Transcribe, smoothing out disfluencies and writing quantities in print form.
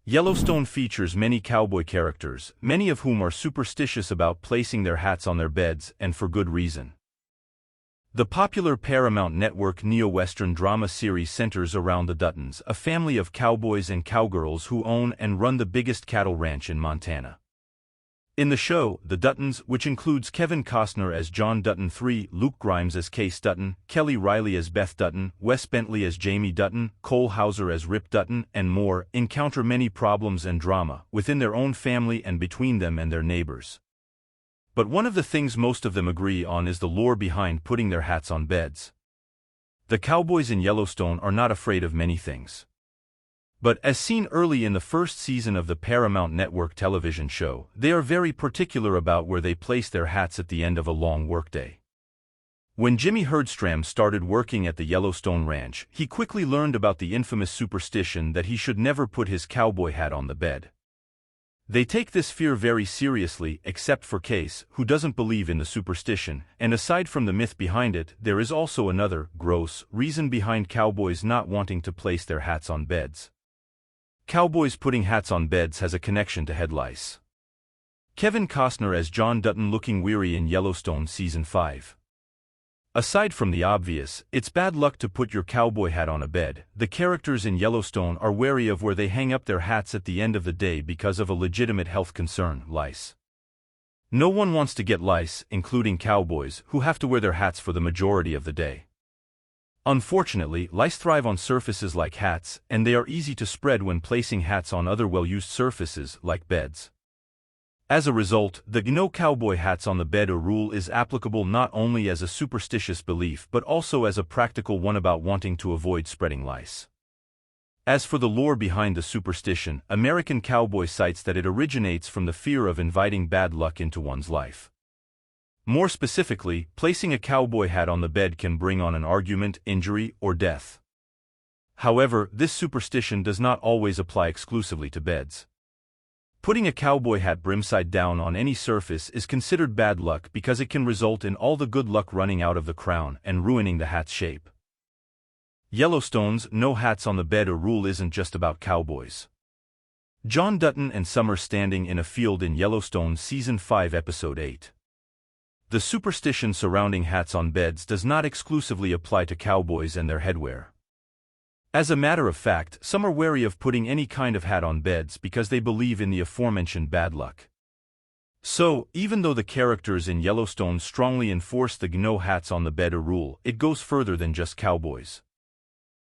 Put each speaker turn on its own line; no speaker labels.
Yellowstone features many cowboy characters, many of whom are superstitious about placing their hats on their beds, and for good reason. The popular Paramount Network neo-Western drama series centers around the Duttons, a family of cowboys and cowgirls who own and run the biggest cattle ranch in Montana. In the show, the Duttons, which includes Kevin Costner as John Dutton III, Luke Grimes as Case Dutton, Kelly Riley as Beth Dutton, Wes Bentley as Jamie Dutton, Cole Hauser as Rip Dutton, and more, encounter many problems and drama within their own family and between them and their neighbors. But one of the things most of them agree on is the lore behind putting their hats on beds. The cowboys in Yellowstone are not afraid of many things. But as seen early in the first season of the Paramount Network television show, they are very particular about where they place their hats at the end of a long workday. When Jimmy Herdstram started working at the Yellowstone Ranch, he quickly learned about the infamous superstition that he should never put his cowboy hat on the bed. They take this fear very seriously, except for Case, who doesn't believe in the superstition, and aside from the myth behind it, there is also another, gross, reason behind cowboys not wanting to place their hats on beds. Cowboys putting hats on beds has a connection to head lice. Kevin Costner as John Dutton looking weary in Yellowstone Season 5. Aside from the obvious, it's bad luck to put your cowboy hat on a bed, the characters in Yellowstone are wary of where they hang up their hats at the end of the day because of a legitimate health concern, lice. No one wants to get lice, including cowboys, who have to wear their hats for the majority of the day. Unfortunately, lice thrive on surfaces like hats, and they are easy to spread when placing hats on other well-used surfaces, like beds. As a result, the "no cowboy hats on the bed" rule is applicable not only as a superstitious belief but also as a practical one about wanting to avoid spreading lice. As for the lore behind the superstition, American Cowboy cites that it originates from the fear of inviting bad luck into one's life. More specifically, placing a cowboy hat on the bed can bring on an argument, injury, or death. However, this superstition does not always apply exclusively to beds. Putting a cowboy hat brimside down on any surface is considered bad luck because it can result in all the good luck running out of the crown and ruining the hat's shape. Yellowstone's "no hats on the bed" rule isn't just about cowboys. John Dutton and Summer standing in a field in Yellowstone Season 5 Episode 8. The superstition surrounding hats on beds does not exclusively apply to cowboys and their headwear. As a matter of fact, some are wary of putting any kind of hat on beds because they believe in the aforementioned bad luck. So, even though the characters in Yellowstone strongly enforce the "no hats on the bed" rule, it goes further than just cowboys.